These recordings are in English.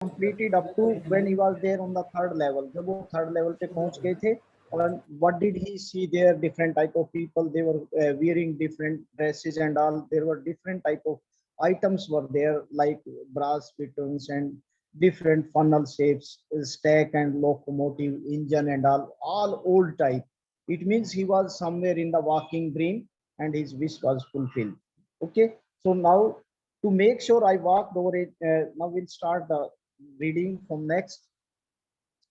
completed up to when he was there on the third level. जब वो third level पे पहुंच गए थे, और what did he see there? Different type of people. They were wearing different dresses and all. There were different type of items were there, like brass fittings and different funnel shapes, stack and locomotive engine and all old type. It means he was somewhere in the walking dream and his wish was fulfilled. Okay, so now to make sure I walked over it, now we'll start the reading from next.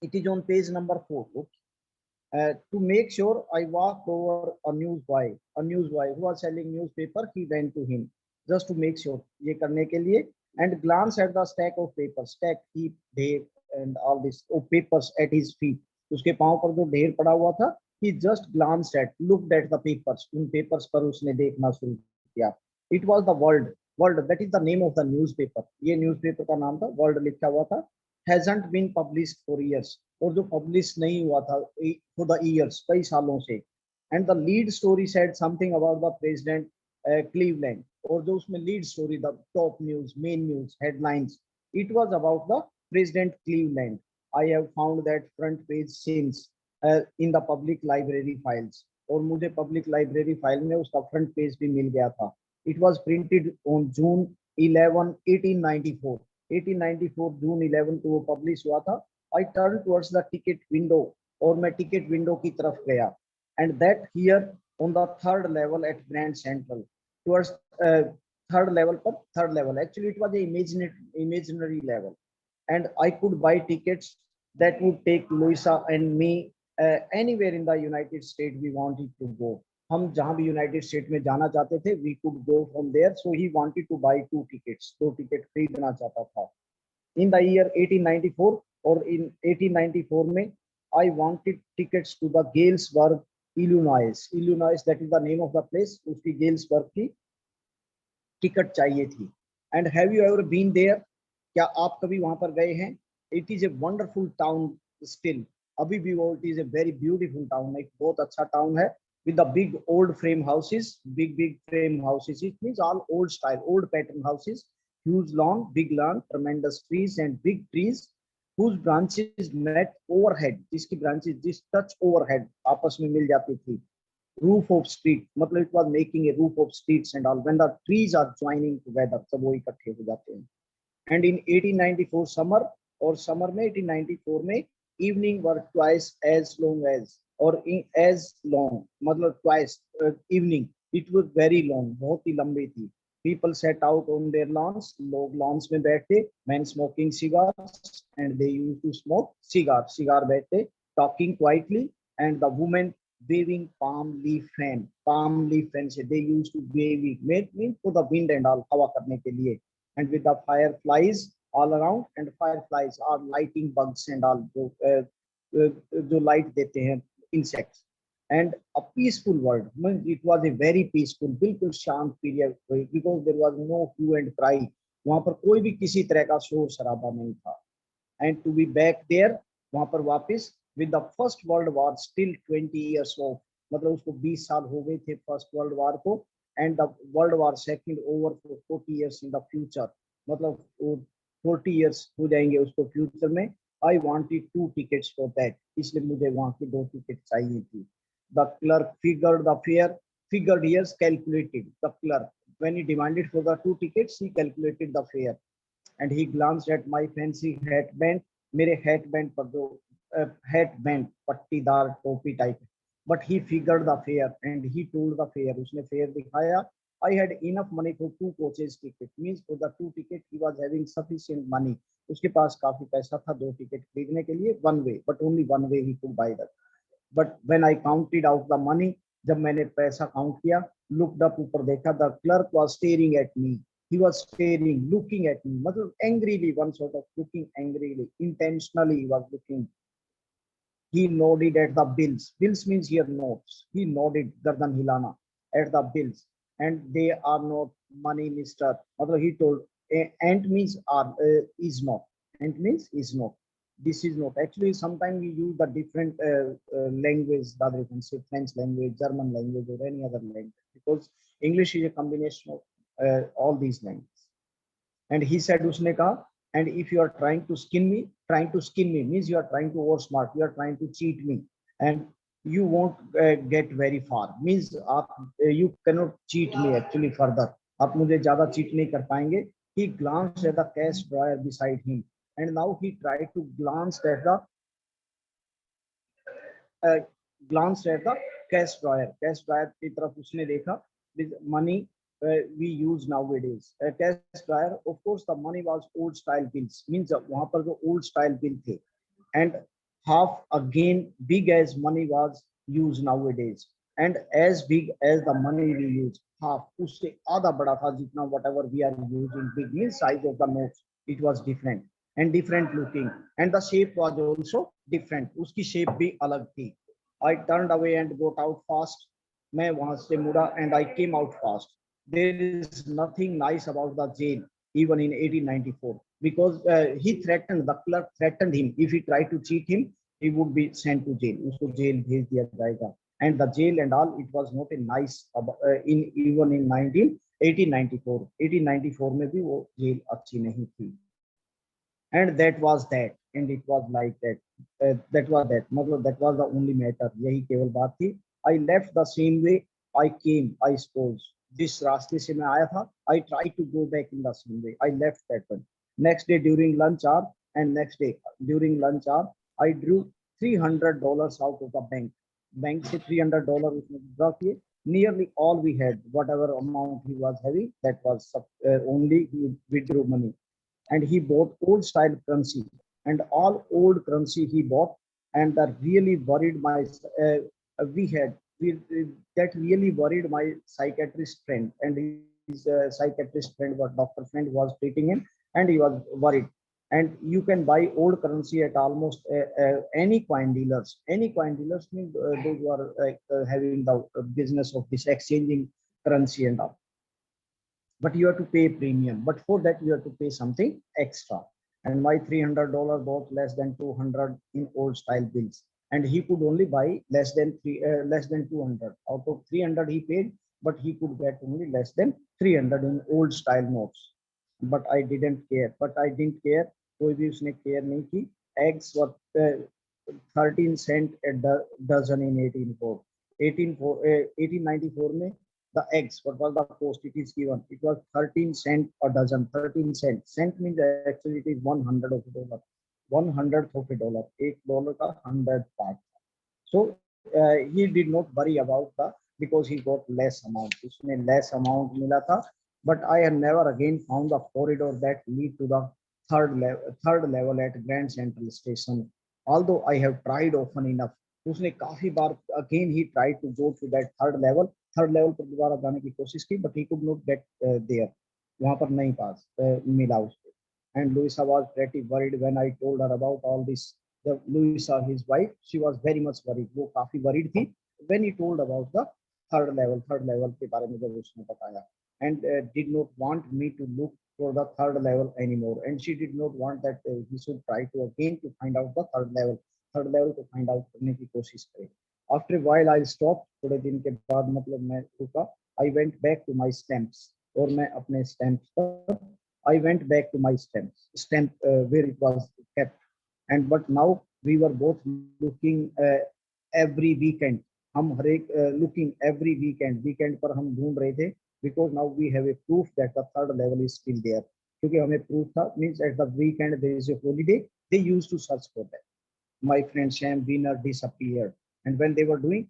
It is on page number 4. Okay. To make sure I walked over a newsboy who was selling newspaper. He went to him just to make sure ये करने के लिए, and glance at the stack of papers, stack, heap, ढेर and all this papers at his feet. उसके पांव पर जो ढेर पड़ा हुआ था, he just glanced at, looked at the papers. उन papers पर उसने देखना शुरू किया. It was the world. World, that is the name of the newspaper. ये newspaper का नाम था, world लिखा हुआ था. Hasn't been published for years. और जो पब्लिश नहीं हुआ था for the years, कई सालों से. And the lead story said something about the president Cleveland. और जो उसमें lead story, the top news, main news, headlines, it was about the president Cleveland. I have found that front page since in the public library files. और मुझे public library file में उसका front page भी मिल गया था. It was printed on June 11, 1894. 1894 जून 11 को वो publish हुआ था. I turned towards the ticket window, और मैं टिकट विंडो की तरफ गया. And that here on the third level at Grand Central, towards third level पर third level. Actually it was a imaginary level, and I could buy tickets that would take Louisa and me anywhere in the United States we wanted to go. हम जहां भी United state में जाना चाहते थे, we could go from there. So he wanted to buy 2 tickets, 2 ticket खरीदना चाहता था. इन द ईयर 1894, और इन 1894 में I wanted tickets to the Galesburg, Illinois. Illinois, that is the name of the place. उसकी Galesburg की ticket चाहिए थी. And have you ever been there? क्या आप कभी वहां पर गए हैं? It is a wonderful town still. अभी भी वो, it is a very beautiful town, एक बहुत अच्छा टाउन है. With the big old frame houses, big frame houses. It means all old style, old pattern houses, huge lawn, big lawn, tremendous trees and big trees whose branches met overhead. जिसकी branches जिस touch overhead आपस में मिल जाती थी. Roof of street, मतलब it was making a roof of streets and all. When the trees are joining together, सब वो इकट्ठे हो जाते हैं. And in 1894 summer, और summer में 1894 में evening were twice as long as, और as long मतलब twice evening, it was very long, बहुत ही लंबी थी. People sat out on their lawns, लोग lawns में बैठे. Men smoking cigars, and they used to smoke cigar बैठे, talking quietly. And the women waving palm leaf fan से they used to wave it, mean for the wind and all, हवा करने के लिए. And with the fireflies all around, and fireflies are lighting bugs and all, जो light देते हैं, insects. And a peaceful world, it was a very peaceful, बिल्कुल शांत period, because there was no hue and cry. वहां पर कोई भी किसी तरह का शोर शराबा नहीं था. And to be back there, वहां पर वापस, with the first world war still 20 years off, मतलब उसको 20 साल हो गए थे फर्स्ट वर्ल्ड वार को. And the world war second over for 40 years in the future, मतलब 40 years हो जाएंगे उसको फ्यूचर में. I wanted 2 tickets for that, इसलिए मुझे वहां की 2 टिकट चाहिए थी. The clerk figured the fare, figured here calculated. The clerk, when he demanded for the 2 tickets, he calculated the fare. And he glanced at my fancy hatband, मेरे hatband पर जो hatband पट्टीदार टोपी type. But he figured the fare and he told the fare, उसने fare दिखाया. I had enough money for 2 coaches ticket, means for the 2 ticket he was having sufficient money. उसके पास काफी पैसा था 2 टिकट खरीदने के लिए. One way, but only one way he could buy that. But when I counted out the money, जब मैंने पैसा काउंट किया, looked up, ऊपर देखा, the clerk was staring at me. He was staring, looking at me, मतलब angrily, one sort of looking angrily, intentionally he was looking. He nodded at the bills. Bills means here notes. He nodded, गर्दन हिलाना, at the bills. And they are not money, mister. मतलब he told, and means are, is not. And means is not. This is not. Actually, sometimes we use the different language, rather you can say French language, German language, or any other language, because English is a combination of all these languages. And he said, उसने कहा, and if you are trying to skin me means you are trying to oversmart, you are trying to cheat me, and you won't get very far, means you cannot cheat me actually further, आप मुझे ज्यादा cheat नहीं कर पाएंगे. He glanced at the cash drawer beside him, and now he tried to uh, glance at the cash drawer. Cash drawer की तरफ उसने देखा. With money we use nowadays. Cash drawer, of course, the money was old style bills. Means वहाँ पर जो old style bill थे, and half again big as money was used nowadays, and as big as the money we use, half उससे आधा बड़ा था जितना whatever we are using. Big means size of the notes. It was different and different looking, and the shape was also different. उसकी shape भी अलग थी. I turned away and got out fast. मैं वहां से मुड़ा and I came out fast. There is nothing nice about the jail even in 1894, because he threatened, the clerk threatened him, if he tried to cheat him he would be sent to jail. उसको jail भेज दिया जाएगा. And the jail and all, it was not a nice in even in 1894. 1894 में भी वो jail अच्छी नहीं थी. And that was that, and it was like that. That was that, मतलब that was the only matter. यही केवल बात थी. I left the same way I came, I suppose. जिस रास्ते से मैं आया था, I tried to go back in the same way. I left that one. Next day during lunch hour, and next day during lunch hour, I drew $300 out of the bank. Bank से $300 उसने withdraw किए. Nearly all we had, whatever amount he was having, that was only he withdrew money. And he bought old style currency, and all old currency he bought. And that really worried my we had we, that really worried my psychiatrist friend, and his psychiatrist friend, what doctor friend was treating him, and he was worried. And you can buy old currency at almost any coin dealers. Any coin dealers mean those who are having the business of this exchanging currency and all, but you have to pay premium. But for that you have to pay something extra. And my $300 bought less than 200 in old style bills, and he could only buy less than 200 out of 300 he paid, but he could get only less than 300 in old style notes. But I didn't care. कोई भी उसने care नहीं की. Eggs were 13 cent a dozen in 1894 में. The eggs, what was the cost it is given? It was 13 cent a dozen. 13 cent. Cent means actually it is 100 of a dollar. 100th of a dollar. $1 का 100 part. So he did not worry about the, because he got less amount. उसमें less amount मिला था. But I have never again found the corridor that lead to the third level at Grand Central Station. Although I have tried often enough. उसने काफी बार again he tried to go to that third level पर दोबारा जाने की कोशिश की, but he could not get there. वहां पर नहीं पास मिला उसको. And Louisa was pretty worried when I told her about all this. Louisa, his wife, she was very much worried. वो काफी worried थी when he told about the third level के बारे में जब उसने बताया. And did not want me to look for the third level anymore. And she did not want that he should try to again to find out the third level को find out करने की कोशिश करे. After a while I stopped. थोड़े दिन के बाद मतलब मैं रुका. I went back to my stamps. और मैं अपने stamps पर I went back to my stamp where it was kept. And but now we were both looking every weekend. हम हर एक looking every weekend पर हम ढूंढ रहे थे, because now we have a proof that the third level is still there. क्योंकि हमें proof था, means at the weekend there is a holiday, they used to search for that. My friend Sam Wiener disappeared, and when they were doing,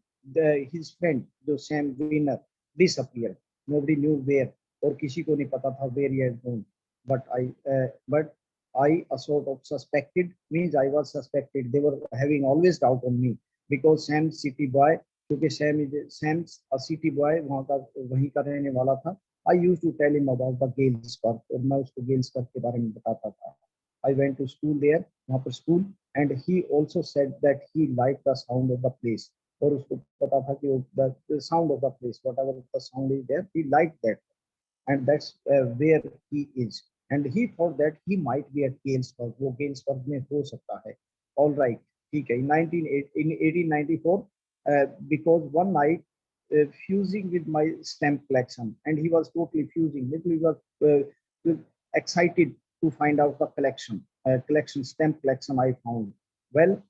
his friend the Sam Wiener disappeared. Nobody knew where, और किसी को नहीं पता था where he had gone. But I sort of suspected, means I was suspected. They were having always doubt on me, because Sam city boy, क्योंकि Sam's a city boy, वहाँ का वहीं का रहने वाला था. I used to tell him about the Gales Park, और मैं उसको Gales Park के बारे में बताता था. I went to school there, वहाँ पर school, and he also said that he liked the sound of the place. और उसको पता था कि the sound of the place, whatever the sound is there, he liked that, and that's where he is. And he thought that he might be at Galesburg. वो Galesburg में हो सकता है. All right, ठीक है. In 1894, because one night fusing with my stamp collection, and he was totally fusing. He was excited to find out the collection, stamp collection I found. Well,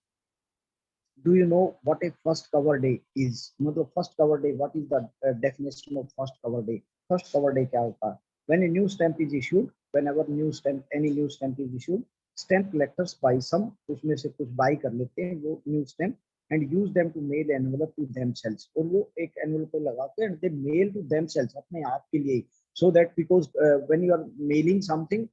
do you know what a first cover day is? मतलब first cover day, what is the definition of first cover day? First cover day क्या होता है? When a new stamp is issued, whenever any new stamp is issued, stamp collectors buy some, उसमें से कुछ buy कर लेते हैं वो new stamp and use them to mail envelope to themselves, और वो एक envelope पे लगाते हैं and they mail to themselves, अपने आप के लिए, so that because when you are mailing something,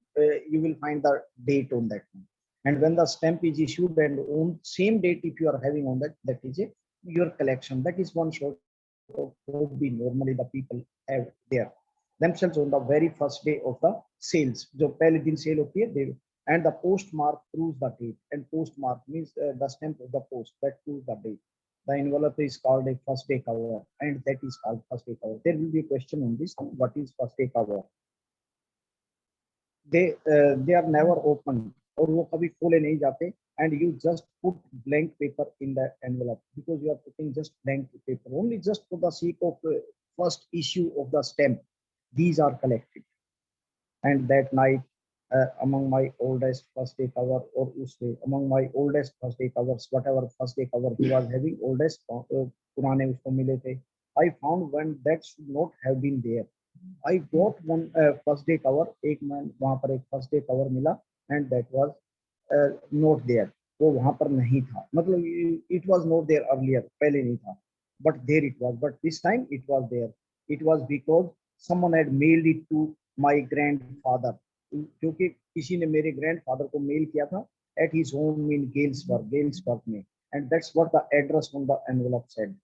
you will find the date on that one. And when the stamp is issued and on same date, if you are having on that, that is your collection. That is one sort of hobby normally the people have there themselves on the very first day of the sales. जो पहले दिन sale होती है, they, and the postmark proves the date, and postmark means the stamp of the post that proves the date. The envelope is called a first day cover, and that is called first day cover. There will be a question on this: what is first day cover? They are never opened, और वो कभी खोले नहीं जाते, and you just put blank paper in the envelope because you are putting just blank paper only just for the sake of first issue of the stamp. These are collected, and that night among my oldest first day cover, or उससे among my oldest first day covers, whatever first day cover he was having, oldest पुराने उसको मिले थे, I found one that should not have been there. I got one first day cover, एक मैं वहाँ पर एक first day cover मिला, and that was not there. वो वहाँ पर नहीं था, मतलब it was not there earlier, पहले नहीं था, but there it was. But this time it was there. It was because someone had mailed it to my grandfather, क्योंकि किसी ने मेरे grandfather को mail किया था at his home in Galesburg में, and that's what the address on the envelope said.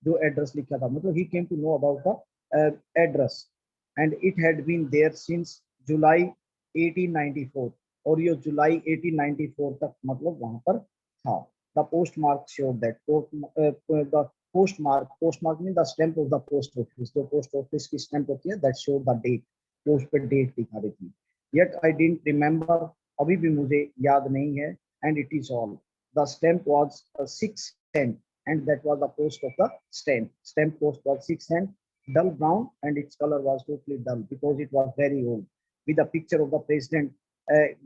जो address लिखा था, मतलब he came to know about the address, and it had been there since July 1894, और ये जुलाई 1894 तक मतलब वहां पर था. The postmark showed that the postmark means the stamp of the post office, जो post office की stamp होती है, that showed the date, post पे date दिखा रही थी. Yet I didn't remember, अभी भी मुझे याद नहीं है, and it is all. The stamp was 6 cent, and that was the cost of the stamp. Stamp cost was 6 cent, dull brown, and its color was totally dull because it was very old, with a picture of the president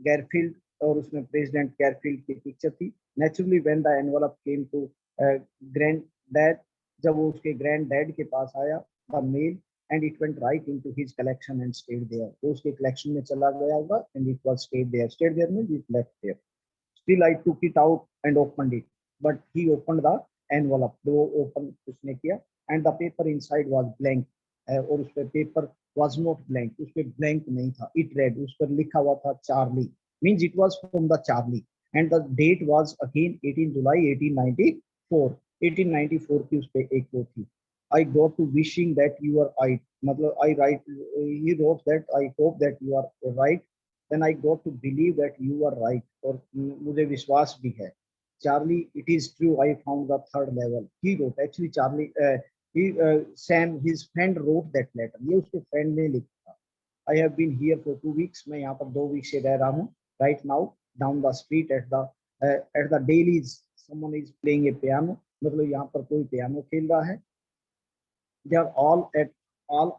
Garfield, और उसमें president Garfield की picture थी. Naturally when the envelope came to granddad, जब वो उसके granddad के पास आया, the mail, and it went right into his collection and stayed there, तो उसके कलेक्शन में चला गया होगा, and it was stayed there means it left there. Still I took it out and opened it, but he opened the envelope, वो open उसने किया, and the paper inside was blank, और उस पे पेपर was not blank, उस पे blank नहीं था. It read, उस पर लिखा हुआ था Charlie, means it was from the Charlie, and the date was again 18 July 1894. 1894 की उस पे एक वो थी. I got to wishing that you are right, मतलब he wrote that I hope that you are right, then I got to believe that you are right, और मुझे विश्वास भी है. Charlie, it is true, I found the third level. He wrote, actually Charlie, Sam, his friend wrote that letter. ये उसके friend ने लिखा था. I have been here for 2 weeks. मैं यहाँ पर 2 weeks से रह रहा हूँ. Right now, down the street at the Dailies, someone is playing a piano. मतलब यहाँ पर कोई piano खेल रहा है. They are all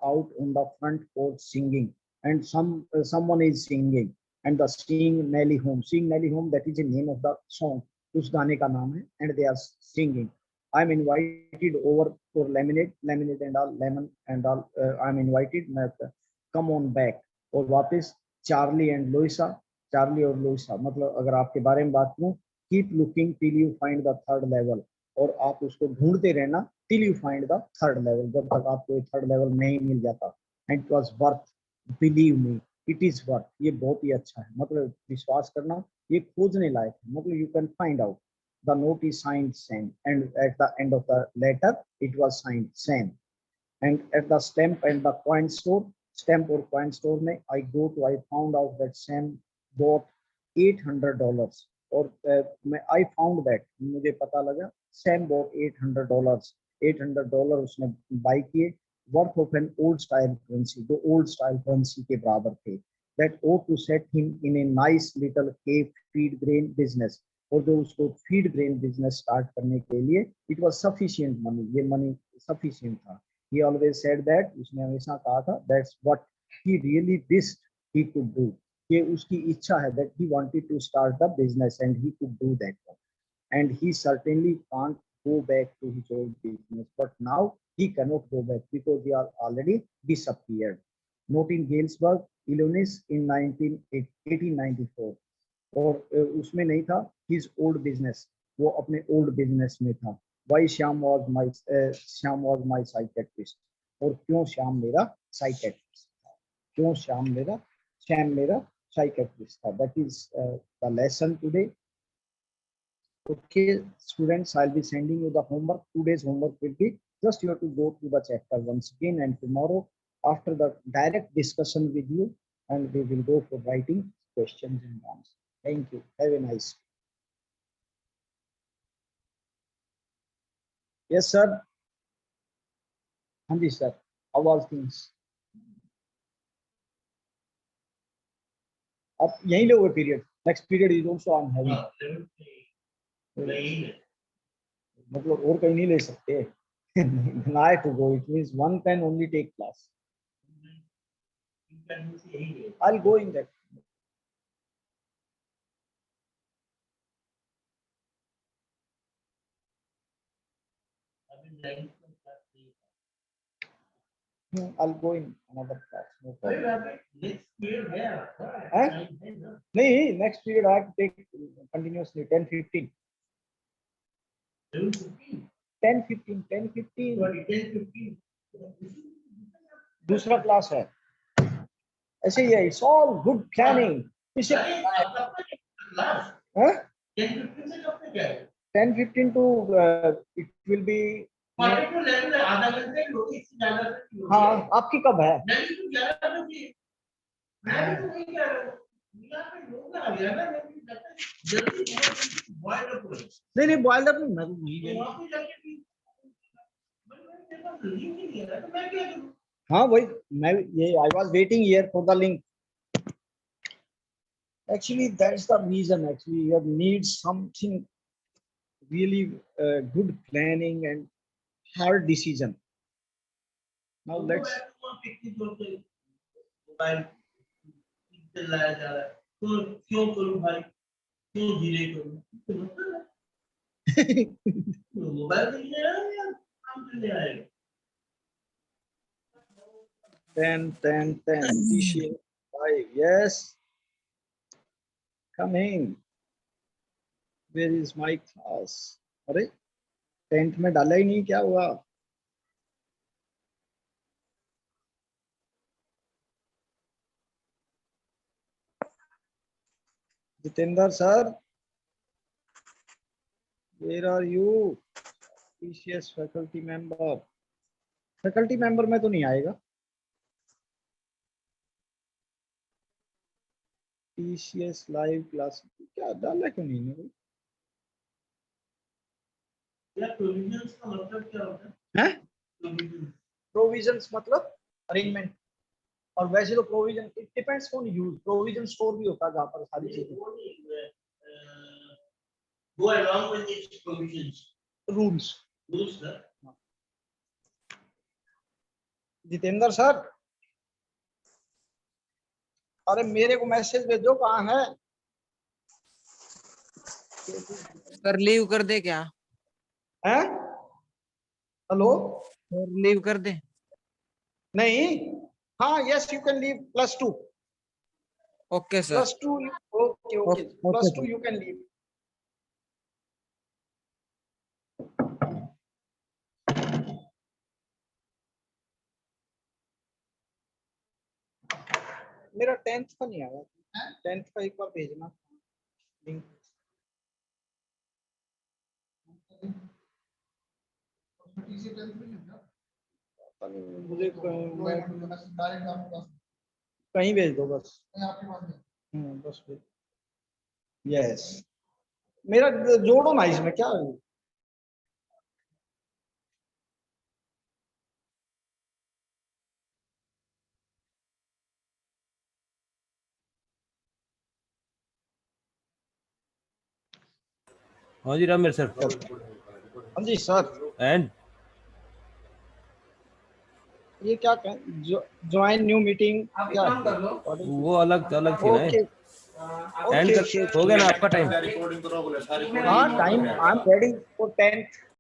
out on the front porch singing, and someone is singing, and the Sing Nelly Home. Sing Nelly Home, that is the name of the song. उस गाने का नाम है, and they are singing. I'm invited over for lemonade and all, lemon and all. I'm invited. Come on back. और वापस Charlie and Louisa, Charlie और Louisa. मतलब अगर आपके बारे में बात करूँ, keep looking till you find the third level. और आप उसको ढूंढते रहना till you find the third level, जब तक आपको third level नहीं मिल जाता. And it was worth, believe me, it is worth. ये बहुत ही अच्छा है, मतलब विश्वास करना, ये खोजने लायक है, मतलब you can find out. The note is signed Sam, and at the end of the letter it was signed Sam. And at the stamp and the coin store, stamp or coin store में I found out that Sam bought $800, और I found that, मुझे पता लगा Sam bought $800. $800 उसने buy किए, worth of an old style currency, जो old style currency के बराबर थे. That ought to set him in a nice little cave feed grain business. और जो उसको फीड ग्रेन बिजनेस स्टार्ट करने के लिए इट वाज सफिशिएंट मनी, ये मनी सफिशिएंट था. ही ऑलवेज सेड दैट, उसने हमेशा कहा था, that's what he really wished he could do. कि उसकी इच्छा है that he wanted to start the business and he could do that one. And he certainly can't go back to his old business, but now he cannot go back because he are already disappeared. Not in Galesburg, Illinois in 1894. और उसमें नहीं था his old business, वो अपने old business में था. Why Shyam was my psychiatrist, और क्यों श्याम मेरा psychiatrist था, क्यों श्याम मेरा psychiatrist था. That is the lesson today. Okay, students, I'll be sending you the homework. Today's homework will be just you have to go through the chapter once again, and tomorrow, after the direct discussion with you, and we will go for writing questions and answers. Thank you. Have a nice day. Yes, sir. हाँ जी sir. How are things? आप यहीं लोगे period. Next period is also on heavy. मतलब और कहीं नहीं ले सकते. I have to go. It means one can only take class. I'll go in that. I'll go in another class. No problem. Next period है Huh? नहीं, next period I have to take continuously 10, 15. 10, 15, 10, 15. दूसरा class है. ऐसे ही है. It's all good planning. इसे हाँ? 10, 15 to it will be. आधा घंटे लोग इससे ज्यादा. हाँ, आपकी कब है? नहीं बॉइल अप मैं हाँ वही मैं ये I was waiting here for the link. Actually, that's the reason. Actually, you need something really good planning and hard decision. Now let's. क्यों करूं भाई, क्यों धीरे करूं, मोबाइल के लिए या काम के लिए आएगा. 10, TCA 5. Yes. Come in. Where is my class? अरे 10th में डाला ही नहीं, क्या हुआ? Jitendra sir, where are you? TCS faculty member. Faculty member में तो नहीं आएगा. TCS live class क्या डाला क्यों नहीं है? प्रोविजंस का मतलब क्या होता है? प्रोविजंस मतलब अरेंजमेंट. और वैसे तो provision it depends on use. Provision store भी होता है जहाँ पर सारी चीजें go along with its provisions. Rules. sir. Jitendra sir, अरे मेरे को मैसेज भेजो, कहाँ है? सर लीव कर दे क्या? हैं? हेलो, सर लीव कर दे. नहीं. हाँ, yes you can leave +2. Okay sir. +2. Okay okay. +2 you can leave. मेरा 10th का नहीं आया. 10th का एक बार भेजना लिंक. मुझे कहीं भेज दो बस. बस यस. मेरा जोड़ो ना इसमें, क्या है? हाँ जी राम सर. हाँ जी सर. एंड ये क्या ज्वाइन न्यू मीटिंग क्या वो अलग अलग थी ना ओके एंड ओके हो गया ना आपका टाइम हाँ time I am ready for 10